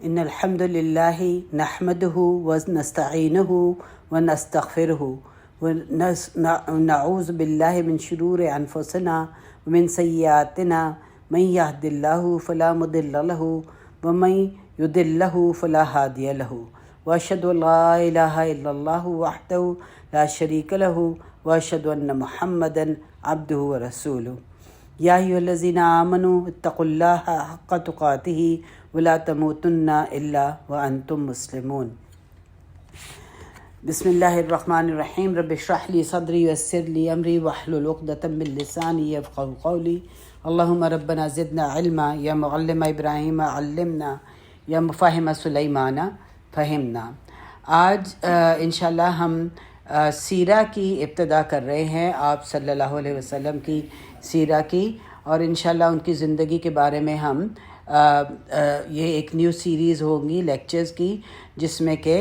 ان الحمد للہ نحمده ونستعینه ونستغفره ونعوذ باللہ من شرور انفسنا ومن سیئاتنا من یهد اللہ فلا مضل له ومن یضلل فلا ہادی له واشهد ان لا الہ الا اللہ وحدہ لا شریک له واشهد ان محمدا عبدہ ورسولہ یا ایھا الذین آمنوا اتقوا اللہ حق تقاتہ ولا تموتن الا وانتم مسلمون۔ بسم اللہ الرحمن الرحیم۔ رب اشرح لی صدری ویسر لی امری واحلل عقدۃ من لسانی یفقہوا قولی۔ اللہم ربنا زدنا علما، یا معلم ابراہیم علمنا، یا مفاہم سلیمان فہمنا۔ آج انشاءاللہ ہم سیرہ کی ابتدا کر رہے ہیں، آپ صلی اللہ علیہ وسلم کی سیرہ کی، اور انشاءاللہ ان کی زندگی کے بارے میں ہم یہ ایک نیو سیریز ہوگی لیکچرز کی، جس میں کہ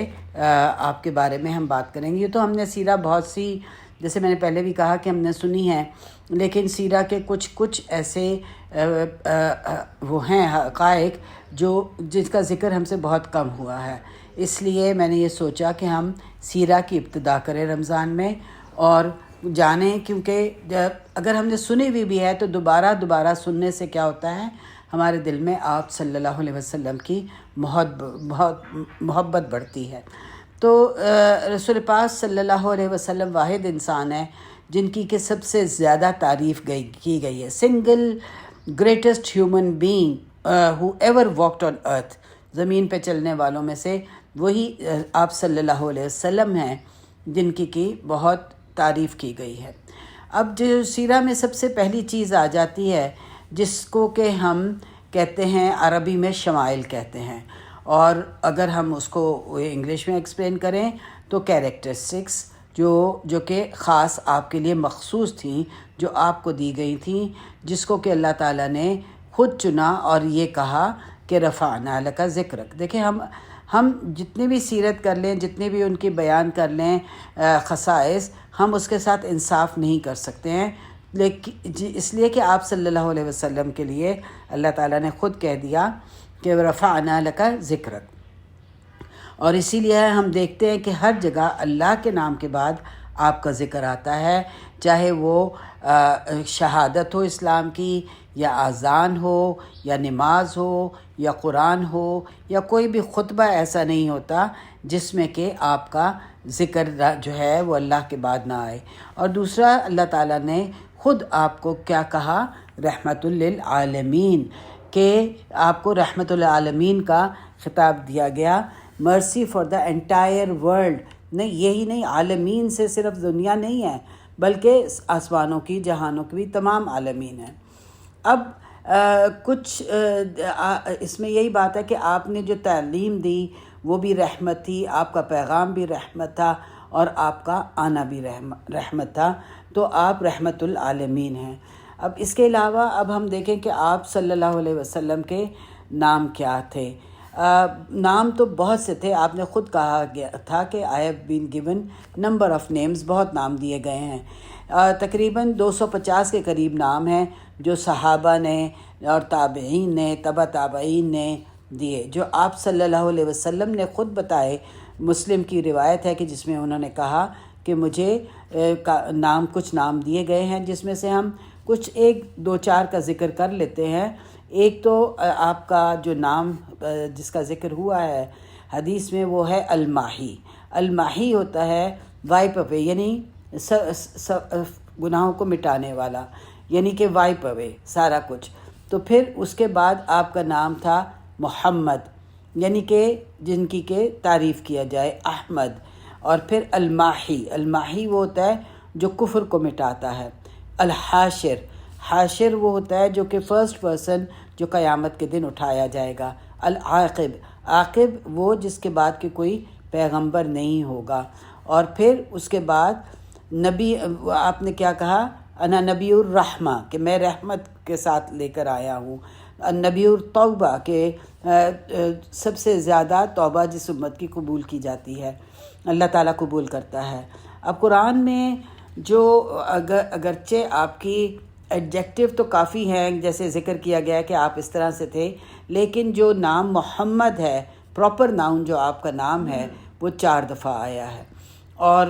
آپ کے بارے میں ہم بات کریں گے۔ یہ تو ہم نے سیرہ بہت سی، جیسے میں نے پہلے بھی کہا کہ ہم نے سنی ہے، لیکن سیرہ کے کچھ ایسے وہ ہیں حقائق جس کا ذکر ہم سے بہت کم ہوا ہے، اس لیے میں نے یہ سوچا کہ ہم سیرہ کی ابتدا کریں رمضان میں اور جانیں، کیونکہ اگر ہم نے سنی بھی ہے تو دوبارہ سننے سے کیا ہوتا ہے، ہمارے دل میں آپ صلی اللہ علیہ وسلم کی محبت بڑھتی ہے۔ تو رسول پاک صلی اللہ علیہ وسلم واحد انسان ہے جن کی کہ سب سے زیادہ تعریف کی گئی ہے۔ سنگل گریٹسٹ ہیومن بینگ ہو ایور واکڈ آن ارتھ، زمین پہ چلنے والوں میں سے وہی آپ صلی اللہ علیہ وسلم ہیں جن کی بہت تعریف کی گئی ہے۔ اب جو سیرہ میں سب سے پہلی چیز آ جاتی ہے، جس کو کہ ہم کہتے ہیں، عربی میں شمائل کہتے ہیں، اور اگر ہم اس کو انگلش میں ایکسپلین کریں تو کیریکٹرسٹکس جو کہ خاص آپ کے لیے مخصوص تھیں، جو آپ کو دی گئی تھیں، جس کو کہ اللہ تعالیٰ نے خود چنا اور یہ کہا کہ رفعنا لک ذکرک۔ دیکھیں، ہم جتنی بھی سیرت کر لیں، جتنے بھی ان کی بیان کر لیں خصائص، ہم اس کے ساتھ انصاف نہیں کر سکتے ہیں، اس لیے کہ آپ صلی اللہ علیہ وسلم کے لیے اللہ تعالیٰ نے خود کہہ دیا کہ رفعنا لک ذکرک، اور اسی لیے ہم دیکھتے ہیں کہ ہر جگہ اللہ کے نام کے بعد آپ کا ذکر آتا ہے، چاہے وہ شہادت ہو اسلام کی، یا اذان ہو، یا نماز ہو، یا قرآن ہو، یا کوئی بھی خطبہ ایسا نہیں ہوتا جس میں کہ آپ کا ذکر جو ہے وہ اللہ کے بعد نہ آئے۔ اور دوسرا، اللہ تعالیٰ نے خود آپ کو کیا کہا، رحمت للعالمین، کہ آپ کو رحمت للعالمین کا خطاب دیا گیا، مرسی فار دا انٹائر ورلڈ۔ نہیں، یہی نہیں، عالمین سے صرف دنیا نہیں ہے، بلکہ آسمانوں کی، جہانوں کی بھی تمام عالمین ہیں۔ اب کچھ اس میں یہی بات ہے کہ آپ نے جو تعلیم دی وہ بھی رحمت تھی، آپ کا پیغام بھی رحمت تھا، اور آپ کا آنا بھی رحمت تھا، تو آپ رحمت العالمین ہیں۔ اب اس کے علاوہ اب ہم دیکھیں کہ آپ صلی اللہ علیہ وسلم کے نام کیا تھے۔ نام تو بہت سے تھے، آپ نے خود کہا گیا تھا کہ I have been given number of names، بہت نام دیے گئے ہیں، تقریباً 250 کے قریب نام ہیں جو صحابہ نے اور تابعین نے، تبع تابعین نے دیے، جو آپ صلی اللہ علیہ وسلم نے خود بتائے۔ مسلم کی روایت ہے کہ جس میں انہوں نے کہا کہ مجھے کچھ نام دیے گئے ہیں، جس میں سے ہم کچھ 1-2-4 کا ذکر کر لیتے ہیں۔ ایک تو آپ کا جو نام جس کا ذکر ہوا ہے حدیث میں، وہ ہے الماحی۔ الماحی ہوتا ہے وائپ اوے، یعنی گناہوں کو مٹانے والا، یعنی کہ وائپ اوے سارا کچھ۔ تو پھر اس کے بعد آپ کا نام تھا محمد، یعنی کہ جن کی کہ تعریف کیا جائے، احمد، اور پھر الماحی۔ الماحی وہ ہوتا ہے جو کفر کو مٹاتا ہے۔ الحاشر، حاشر وہ ہوتا ہے جو کہ فرسٹ پرسن، جو قیامت کے دن اٹھایا جائے گا۔ العاقب، عاقب وہ جس کے بعد کہ کوئی پیغمبر نہیں ہوگا۔ اور پھر اس کے بعد نبی، آپ نے کیا کہا، انا نبی الرحمہ، کہ میں رحمت کے ساتھ لے کر آیا ہوں۔ نبی التوبہ، کہ سب سے زیادہ توبہ جس امت کی قبول کی جاتی ہے، اللہ تعالیٰ قبول کرتا ہے۔ اب قرآن میں جو اگرچہ آپ کی ایڈجیکٹیو تو کافی ہیں، جیسے ذکر کیا گیا کہ آپ اس طرح سے تھے، لیکن جو نام محمد ہے، پراپر ناؤن جو آپ کا نام ہے، وہ 4 دفعہ آیا ہے، اور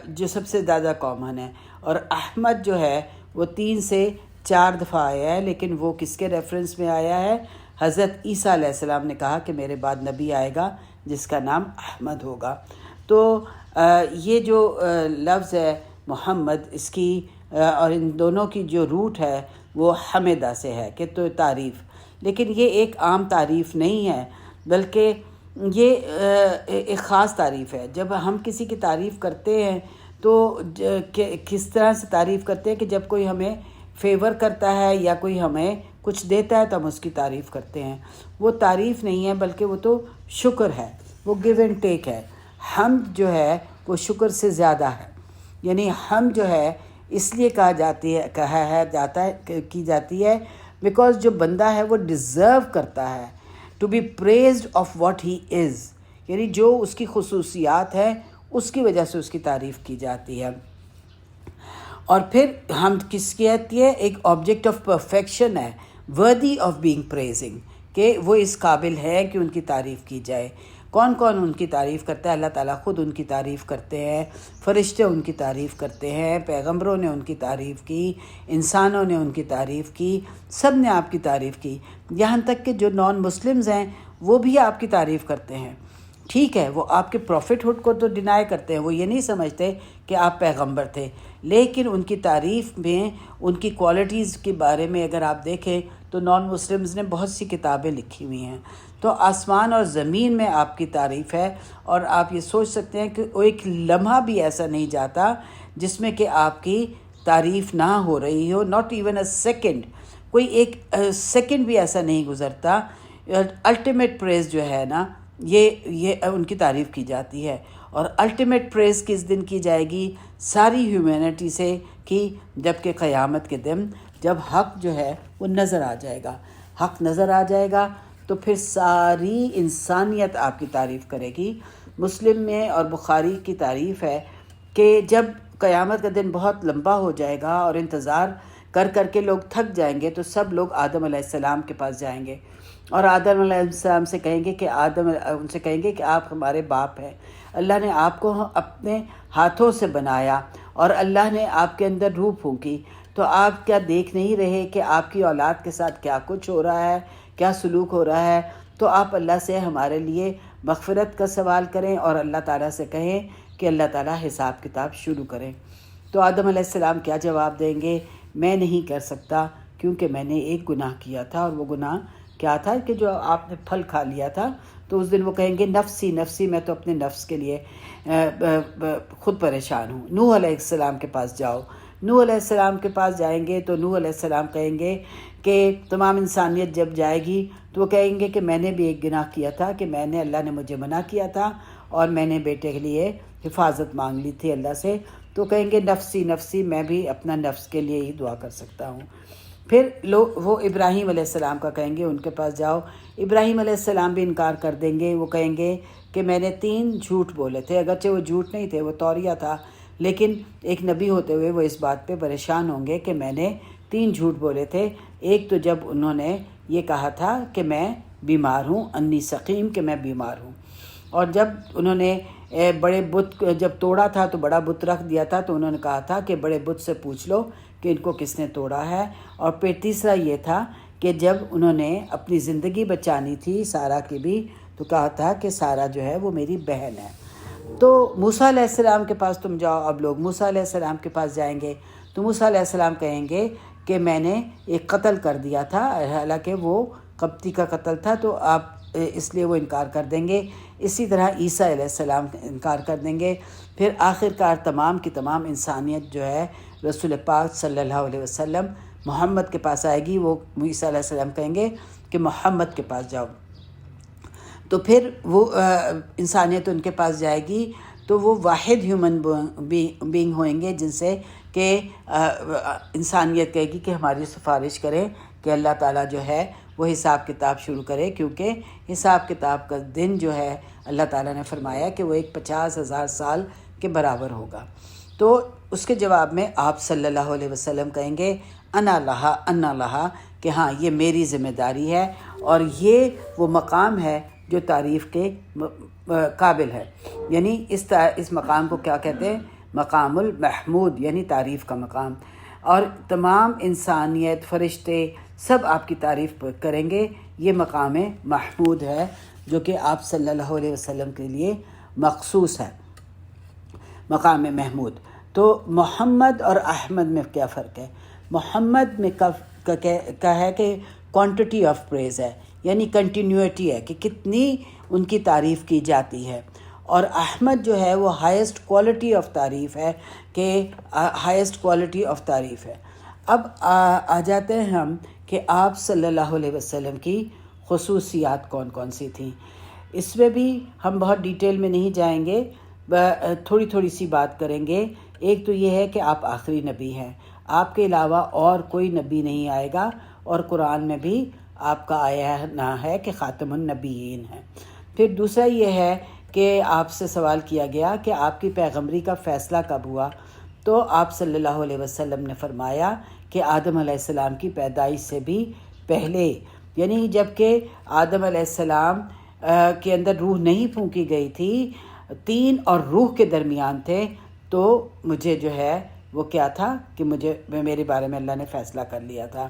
جو سب سے زیادہ کامن ہے. اور احمد جو ہے وہ 3 سے 4 دفعہ آیا ہے، لیکن وہ کس کے ریفرنس میں آیا ہے؟ حضرت عیسیٰ علیہ السلام نے کہا کہ میرے بعد نبی آئے گا جس کا نام احمد ہوگا. تو یہ جو لفظ ہے محمد، اس کی اور ان دونوں کی جو روٹ ہے وہ حمدہ سے ہے کہ تو تعریف، لیکن یہ ایک عام تعریف نہیں ہے، بلکہ یہ ایک خاص تعریف ہے. جب ہم کسی کی تعریف کرتے ہیں تو کس طرح سے تعریف کرتے ہیں کہ جب کوئی ہمیں فیور کرتا ہے یا کوئی ہمیں کچھ دیتا ہے تو ہم اس کی تعریف کرتے ہیں. وہ تعریف نہیں ہے بلکہ وہ تو شکر ہے، وہ گیو اینڈ ٹیک ہے. حمد جو ہے وہ شکر سے زیادہ ہے، یعنی حمد جو ہے اس لیے کی جاتی ہے بیکاز جو بندہ ہے وہ ڈیزرو کرتا ہے to be praised of what he is, یعنی جو اس کی خصوصیات ہیں اس کی وجہ سے اس کی تعریف کی جاتی ہے. اور پھر ہم کس کی آتی ہے؟ ایک آبجیکٹ آف پرفیکشن ہے، وردی آف بینگ پریزنگ، کہ وہ اس قابل ہے کہ ان کی تعریف کی جائے. کون کون ان کی تعریف کرتا ہے؟ اللہ تعالیٰ خود ان کی تعریف کرتے ہیں، فرشتے ان کی تعریف کرتے ہیں، پیغمبروں نے ان کی تعریف کی، انسانوں نے ان کی تعریف کی، سب نے آپ کی تعریف کی. یہاں تک کہ جو نان مسلمز ہیں وہ بھی آپ کی تعریف کرتے ہیں. ٹھیک ہے، وہ آپ کے پروفٹ ہوڈ کو تو ڈینائی کرتے ہیں، وہ یہ نہیں سمجھتے کہ آپ پیغمبر تھے، لیکن ان کی تعریف میں ان کی کوالٹیز کے بارے میں اگر آپ دیکھیں تو نان مسلمز نے بہت سی کتابیں لکھی ہوئی ہیں. تو آسمان اور زمین میں آپ کی تعریف ہے، اور آپ یہ سوچ سکتے ہیں کہ ایک لمحہ بھی ایسا نہیں جاتا جس میں کہ آپ کی تعریف نہ ہو رہی ہو، ناٹ ایون اے سیکنڈ، کوئی ایک سیکنڈ بھی ایسا نہیں گزرتا. الٹیمیٹ پریز جو ہے نا، یہ ان کی تعریف کی جاتی ہے. اور الٹیمیٹ پریز کس دن کی جائے گی؟ ساری ہیومینٹی سے کی، جب کہ قیامت کے دن جب حق جو ہے وہ نظر آ جائے گا. حق نظر آ جائے گا تو پھر ساری انسانیت آپ کی تعریف کرے گی. مسلم میں اور بخاری کی تعریف ہے کہ جب قیامت کا دن بہت لمبا ہو جائے گا اور انتظار کر کر کے لوگ تھک جائیں گے، تو سب لوگ آدم علیہ السلام کے پاس جائیں گے اور آدم علیہ السلام سے کہیں گے کہ ان سے کہیں گے کہ آپ ہمارے باپ ہیں، اللہ نے آپ کو اپنے ہاتھوں سے بنایا اور اللہ نے آپ کے اندر روح پھونکی، تو آپ کیا دیکھ نہیں رہے کہ آپ کی اولاد کے ساتھ کیا کچھ ہو رہا ہے، کیا سلوک ہو رہا ہے؟ تو آپ اللہ سے ہمارے لیے مغفرت کا سوال کریں اور اللہ تعالیٰ سے کہیں کہ اللہ تعالیٰ حساب کتاب شروع کریں. تو آدم علیہ السلام کیا جواب دیں گے؟ میں نہیں کر سکتا، کیونکہ میں نے ایک گناہ کیا تھا، اور وہ گناہ کیا تھا کہ جو آپ نے پھل کھا لیا تھا. تو اس دن وہ کہیں گے نفسی نفسی، میں تو اپنے نفس کے لیے خود پریشان ہوں. نوح علیہ السلام کے پاس جاؤ. نوح علیہ السلام کے پاس جائیں گے تو نوح علیہ السلام کہیں گے کہ تمام انسانیت جب جائے گی تو وہ کہیں گے کہ میں نے بھی ایک گناہ کیا تھا، کہ میں نے، اللہ نے مجھے منع کیا تھا اور میں نے بیٹے کے لیے حفاظت مانگ لی تھی اللہ سے. تو کہیں گے نفسی نفسی، میں بھی اپنا نفس کے لیے ہی دعا کر سکتا ہوں. پھر وہ ابراہیم علیہ السلام کا کہیں گے، ان کے پاس جاؤ. ابراہیم علیہ السلام بھی انکار کر دیں گے. وہ کہیں گے کہ میں نے 3 جھوٹ بولے تھے، اگرچہ وہ جھوٹ نہیں تھے، وہ توریہ تھا، لیکن ایک نبی ہوتے ہوئے وہ اس بات پہ پریشان ہوں گے کہ میں نے 3 جھوٹ بولے تھے. ایک تو جب انہوں نے یہ کہا تھا کہ میں بیمار ہوں، انی سقیم، کہ میں بیمار ہوں. اور جب انہوں نے بڑے بت جب توڑا تھا تو بڑا بت رکھ دیا تھا، تو انہوں نے کہا تھا کہ بڑے بت سے پوچھ لو کہ ان کو کس نے توڑا ہے. اور پھر تیسرا یہ تھا کہ جب انہوں نے اپنی زندگی بچانی تھی سارہ کی بھی، تو کہا تھا کہ سارہ جو ہے وہ میری بہن ہے. تو موسیٰ علیہ السلام کے پاس تم جاؤ. اب لوگ موسیٰ علیہ السلام کے پاس جائیں گے تو موسیٰ علیہ السلام کہیں گے کہ میں نے ایک قتل کر دیا تھا، حالانکہ وہ قبطی کا قتل تھا، تو آپ اس لیے وہ انکار کر دیں گے. اسی طرح عیسیٰ علیہ السلام انکار کر دیں گے. پھر آخرکار تمام کی تمام انسانیت جو ہے رسول پاک صلی اللہ علیہ وسلم محمد کے پاس آئے گی. وہ عیسیٰ علیہ السلام کہیں گے کہ محمد کے پاس جاؤ. تو پھر وہ انسانیت ان کے پاس جائے گی، تو وہ واحد ہیومن بینگ ہوئیں گے جن سے کہ انسانیت کہے گی کہ ہماری سفارش کریں کہ اللہ تعالیٰ جو ہے وہ حساب کتاب شروع کرے، کیونکہ حساب کتاب کا دن جو ہے اللہ تعالیٰ نے فرمایا کہ وہ ایک 50,000 سال کے برابر ہوگا. تو اس کے جواب میں آپ صلی اللہ علیہ وسلم کہیں گے انا لہا کہ ہاں یہ میری ذمہ داری ہے اور یہ وہ مقام ہے جو تعریف کے قابل ہے. یعنی اس مقام کو کیا کہتے ہیں؟ مقام المحمود، یعنی تعریف کا مقام. اور تمام انسانیت، فرشتے سب آپ کی تعریف کریں گے. یہ مقام محمود ہے جو کہ آپ صلی اللہ علیہ وسلم کے لیے مخصوص ہے، مقام محمود. تو محمد اور احمد میں کیا فرق ہے؟ محمد میں کا ہے کہ کوانٹٹی آف پریز ہے، یعنی کنٹینیوٹی ہے کہ کتنی ان کی تعریف کی جاتی ہے. اور احمد جو ہے وہ ہائیسٹ کوالٹی آف تعریف ہے کہ ہائیسٹ کوالٹی آف تعریف ہے. اب آ جاتے ہیں ہم کہ آپ صلی اللہ علیہ وسلم کی خصوصیات کون کون سی تھیں. اس میں بھی ہم بہت ڈیٹیل میں نہیں جائیں گے، تھوڑی تھوڑی سی بات کریں گے. ایک تو یہ ہے کہ آپ آخری نبی ہیں، آپ کے علاوہ اور کوئی نبی نہیں آئے گا، اور قرآن میں بھی آپ کا آیا نہ ہے کہ خاتم النبیین ہے. پھر دوسرا یہ ہے کہ آپ سے سوال کیا گیا کہ آپ کی پیغمبری کا فیصلہ کب ہوا، تو آپ صلی اللہ علیہ وسلم نے فرمایا کہ آدم علیہ السلام کی پیدائش سے بھی پہلے، یعنی جب کہ آدم علیہ السلام کے اندر روح نہیں پھونکی گئی تھی، تین اور روح کے درمیان تھے، تو مجھے جو ہے وہ کیا تھا کہ میرے بارے میں اللہ نے فیصلہ کر لیا تھا.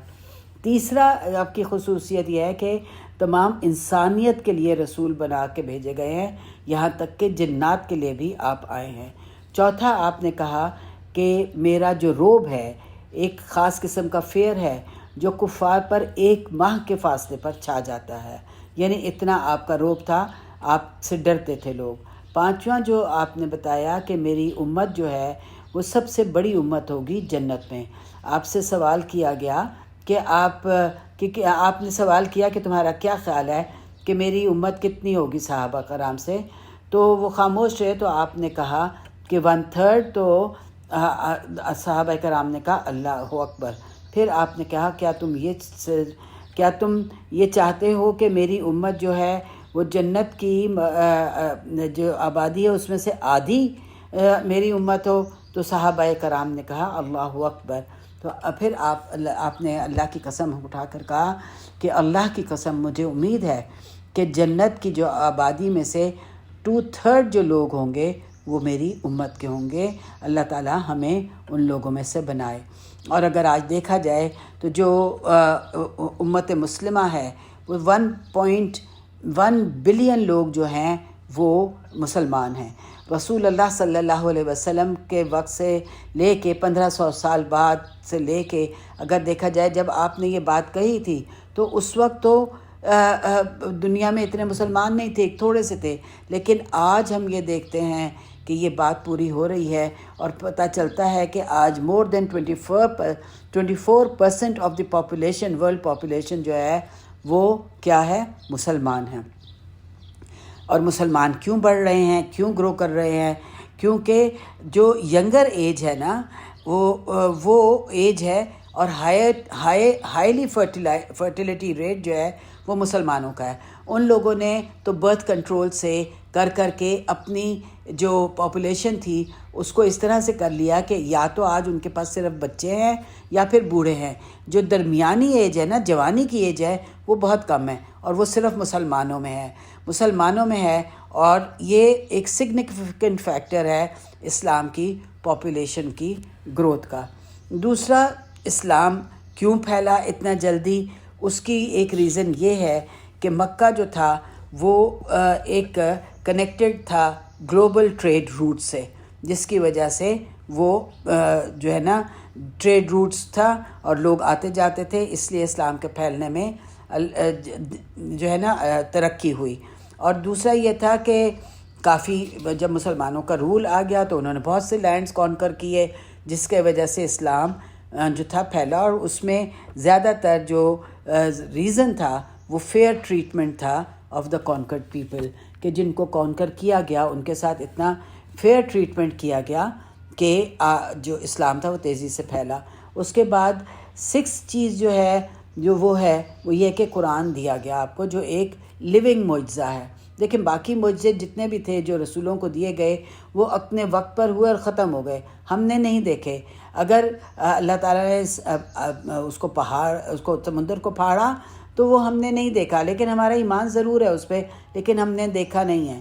تیسرا آپ کی خصوصیت یہ ہے کہ تمام انسانیت کے لیے رسول بنا کے بھیجے گئے ہیں، یہاں تک کہ جنات کے لیے بھی آپ آئے ہیں. چوتھا آپ نے کہا کہ میرا جو روب ہے ایک خاص قسم کا فیئر ہے جو کفار پر 1 ماہ کے فاصلے پر چھا جاتا ہے، یعنی اتنا آپ کا روب تھا، آپ سے ڈرتے تھے لوگ. پانچواں جو آپ نے بتایا کہ میری امت جو ہے وہ سب سے بڑی امت ہوگی جنت میں. آپ سے سوال کیا گیا کہ آپ نے سوال کیا کہ تمہارا کیا خیال ہے کہ میری امت کتنی ہوگی صحابہ کرام سے، تو وہ خاموش رہے. تو آپ نے کہا کہ 1/3. تو صحابہ کرام نے کہا اللہ اکبر. پھر آپ نے کہا کیا تم یہ چاہتے ہو کہ میری امت جو ہے وہ جنت کی جو آبادی ہے اس میں سے آدھی میری امت ہو؟ تو صحابہ کرام نے کہا اللہ اکبر. تو پھر آپ نے اللہ کی قسم اٹھا کر کہا کہ اللہ کی قسم مجھے امید ہے کہ جنت کی جو آبادی میں سے 2/3 جو لوگ ہوں گے وہ میری امت کے ہوں گے. اللہ تعالیٰ ہمیں ان لوگوں میں سے بنائے. اور اگر آج دیکھا جائے تو جو امت مسلمہ ہے وہ 1.1 بلین لوگ جو ہیں وہ مسلمان ہیں. رسول اللہ صلی اللہ علیہ وسلم کے وقت سے لے کے 1500 سال بعد سے لے کے اگر دیکھا جائے جب آپ نے یہ بات کہی تھی تو اس وقت تو دنیا میں اتنے مسلمان نہیں تھے، تھوڑے سے تھے. لیکن آج ہم یہ دیکھتے ہیں کہ یہ بات پوری ہو رہی ہے اور پتہ چلتا ہے کہ آج more than 24% of the population, world population جو ہے وہ کیا ہے؟ مسلمان ہیں. اور مسلمان کیوں بڑھ رہے ہیں، کیوں گرو کر رہے ہیں؟ کیونکہ جو ینگر ایج ہے نا وہ ایج ہے، اور ہائیلی فرٹیلیٹی ریٹ جو ہے وہ مسلمانوں کا ہے. ان لوگوں نے تو برتھ کنٹرول سے کر کے اپنی جو پاپولیشن تھی اس کو اس طرح سے کر لیا کہ یا تو آج ان کے پاس صرف بچے ہیں یا پھر بوڑھے ہیں. جو درمیانی ایج ہے نا، جوانی کی ایج ہے، وہ بہت کم ہے، اور وہ صرف مسلمانوں میں ہے. اور یہ ایک سگنیفیکنٹ فیکٹر ہے اسلام کی پاپولیشن کی گروتھ کا. دوسرا، اسلام کیوں پھیلا اتنا جلدی؟ اس کی ایک ریزن یہ ہے کہ مکہ جو تھا وہ ایک کنیکٹڈ تھا گلوبل ٹریڈ روٹ سے، جس کی وجہ سے وہ جو ہے نا ٹریڈ روٹس تھا اور لوگ آتے جاتے تھے، اس لیے اسلام کے پھیلنے میں جو ہے نا ترقی ہوئی. اور دوسرا یہ تھا کہ کافی جب مسلمانوں کا رول آ گیا تو انہوں نے بہت سے لینڈز کانکر کیے، جس کے وجہ سے اسلام جو تھا پھیلا. اور اس میں زیادہ تر جو ریزن تھا وہ فیئر ٹریٹمنٹ تھا آف دا کانکرڈ پیپل، کہ جن کو کانکر کیا گیا ان کے ساتھ اتنا فیئر ٹریٹمنٹ کیا گیا کہ جو اسلام تھا وہ تیزی سے پھیلا. اس کے بعد 6 چیز جو وہ یہ کہ قرآن دیا گیا آپ کو، جو ایک لیونگ معجزہ ہے. لیکن باقی معجزے جتنے بھی تھے جو رسولوں کو دیے گئے وہ اپنے وقت پر ہوئے اور ختم ہو گئے، ہم نے نہیں دیکھے۔ اگر اللہ تعالیٰ نے اس کو سمندر کو پھاڑا تو وہ ہم نے نہیں دیکھا، لیکن ہمارا ایمان ضرور ہے اس پہ، لیکن ہم نے دیکھا نہیں ہے۔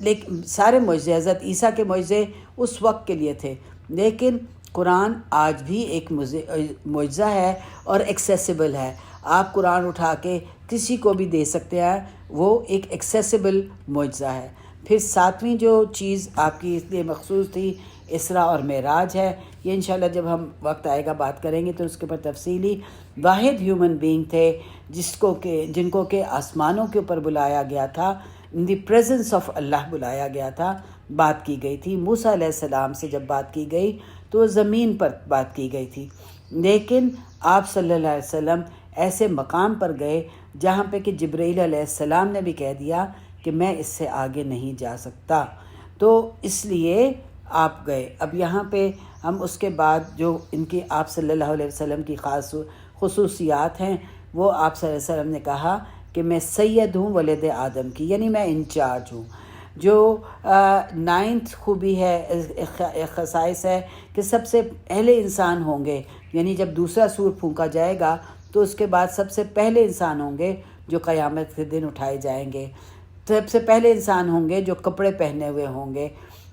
لیکن سارے معجزے، حضرت عیسیٰ کے معجزے اس وقت کے لیے تھے، لیکن قرآن آج بھی ایک معجزہ ہے اور ایکسیسیبل ہے۔ آپ قرآن اٹھا کے کسی کو بھی دے سکتے ہیں، وہ ایک ایکسیسیبل معجزہ ہے۔ پھر ساتویں جو چیز آپ کی اس لیے مخصوص تھی، اسراء اور معراج ہے، یہ انشاءاللہ جب ہم وقت آئے گا بات کریں گے تو اس کے اوپر تفصیلی۔ واحد ہیومن بینگ تھے جن کو کہ آسمانوں کے اوپر بلایا گیا تھا، ان دی پریزنس آف اللہ بلایا گیا تھا، بات کی گئی تھی۔ موسیٰ علیہ السلام سے جب بات کی گئی تو وہ زمین پر بات کی گئی تھی، لیکن آپ صلی اللہ علیہ وسلم ایسے مقام پر گئے جہاں پہ کہ جبرائیل علیہ السلام نے بھی کہہ دیا کہ میں اس سے آگے نہیں جا سکتا، تو اس لیے آپ گئے۔ اب یہاں پہ ہم اس کے بعد جو ان کی آپ صلی اللہ علیہ وسلم کی خاص خصوصیات ہیں، وہ آپ صلی اللہ علیہ وسلم نے کہا کہ میں سید ہوں ولد آدم کی، یعنی میں انچارج ہوں۔ جو 9th خوبی ہے، ایک خصائص ہے کہ سب سے پہلے انسان ہوں گے، یعنی جب دوسرا سور پھونکا جائے گا تو اس کے بعد سب سے پہلے انسان ہوں گے جو قیامت کے دن اٹھائے جائیں گے، سب سے پہلے انسان ہوں گے جو کپڑے پہنے ہوئے ہوں گے۔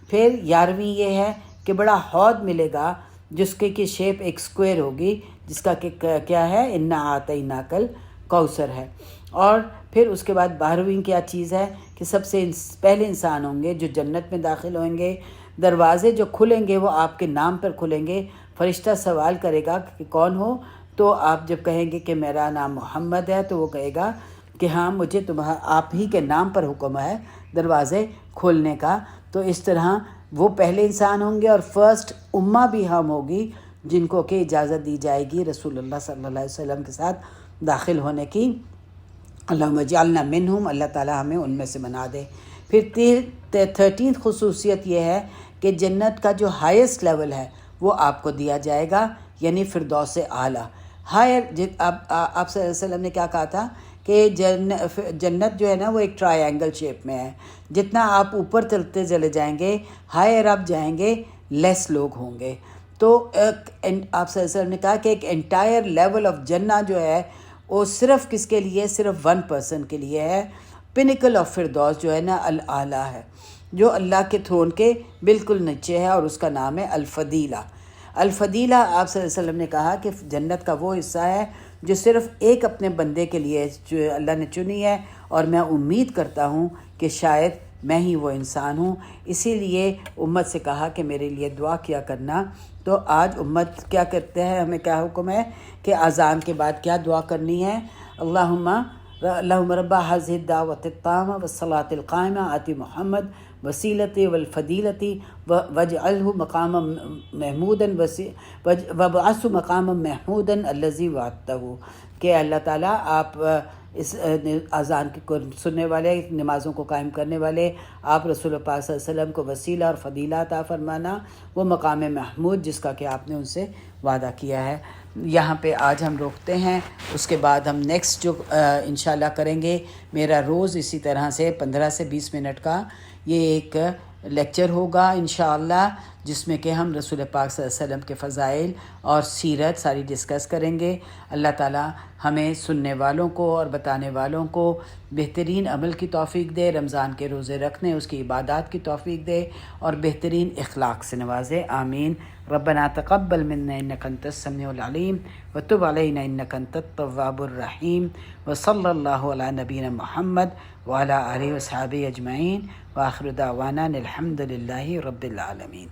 پھر 11ویں یہ ہے کہ بڑا حوض ملے گا جس کی شیپ ایک سکوئر ہوگی، جس کا کہ کیا ہے، انا اعطیناک الکوثر ہے۔ اور پھر اس کے بعد 12ویں کیا چیز ہے کہ سب سے پہلے انسان ہوں گے جو جنت میں داخل ہوئیں گے، دروازے جو کھلیں گے وہ آپ کے نام پر کھلیں گے، فرشتہ سوال کرے گا کہ کون ہو، تو آپ جب کہیں گے کہ میرا نام محمد ہے تو وہ کہے گا کہ ہاں مجھے آپ ہی کے نام پر حکم ہے دروازے کھولنے کا۔ تو اس طرح وہ پہلے انسان ہوں گے، اور فرسٹ امہ بھی ہم ہوگی جن کو کہ اجازت دی جائے گی رسول اللہ صلی اللہ علیہ وسلم کے ساتھ داخل ہونے کی۔ اللہم اجعلنا منہم، اللہ تعالیٰ ہمیں ان میں سے بنا دے۔ پھر 13 خصوصیت یہ ہے کہ جنت کا جو ہائیسٹ لیول ہے وہ آپ کو دیا جائے گا، یعنی فردوس اعلیٰ۔ ہائر آپ صلی اللہ علیہ وسلم نے کیا کہا تھا کہ جنت جو ہے نا وہ ایک ٹرائی اینگل شیپ میں ہے، جتنا آپ اوپر چلتے چلے جائیں گے، ہائر آپ جائیں گے، لیس لوگ ہوں گے۔ تو آپ صلی اللہ علیہ وسلم نے کہا کہ ایک انٹائر لیول آف جنہ جو ہے وہ صرف کس کے لیے، صرف 1 پرسن کے لیے ہے۔ پینیکل آف فردوس جو ہے نا الاعلیٰ ہے، جو اللہ کے تھرون کے بالکل نیچے ہے، اور اس کا نام ہے الفضیلہ۔ الفضیلہ آپ صلی اللہ علیہ وسلم نے کہا کہ جنت کا وہ حصہ ہے جو صرف ایک اپنے بندے کے لیے جو اللہ نے چنی ہے، اور میں امید کرتا ہوں کہ شاید میں ہی وہ انسان ہوں۔ اسی لیے امت سے کہا کہ میرے لیے دعا کیا کرنا۔ تو آج امت کیا کرتے ہیں، ہمیں کیا حکم ہے کہ اذان کے بعد کیا دعا کرنی ہے، اللہم رب هذه الدعوۃ التامہ والصلاۃ القائمہ آتی محمد وسیلتی والفضیلتی واجعلہ مقاما محمودا وابعثہ مقاما محمودا الذی وعدتہ، کہ اللہ تعالیٰ آپ اس اذان کو سننے والے، نمازوں کو قائم کرنے والے آپ رسول پاک صلی اللہ علیہ وسلم کو وسیلہ اور فضیلہ عطا فرمانا، وہ مقام محمود جس کا کہ آپ نے ان سے وعدہ کیا ہے۔ یہاں پہ آج ہم روکتے ہیں، اس کے بعد ہم نیکسٹ جو انشاءاللہ کریں گے، میرا روز اسی طرح سے 15 سے 20 منٹ کا یہ ایک لیکچر ہوگا انشاءاللہ، جس میں کہ ہم رسول پاک صلی اللہ علیہ وسلم کے فضائل اور سیرت ساری ڈسکس کریں گے۔ اللہ تعالیٰ ہمیں سننے والوں کو اور بتانے والوں کو بہترین عمل کی توفیق دے، رمضان کے روزے رکھنے، اس کی عبادات کی توفیق دے، اور بہترین اخلاق سے نوازے، آمین۔ ربنا تقبل منا انک انت السمیع العلیم وتب علینا انک انت التواب الرحیم، وصلی اللہ علی نبینا محمد وعلی آلہ وصحبہ اجمعین، وآخر دعوانا الحمد للہ رب العالمین۔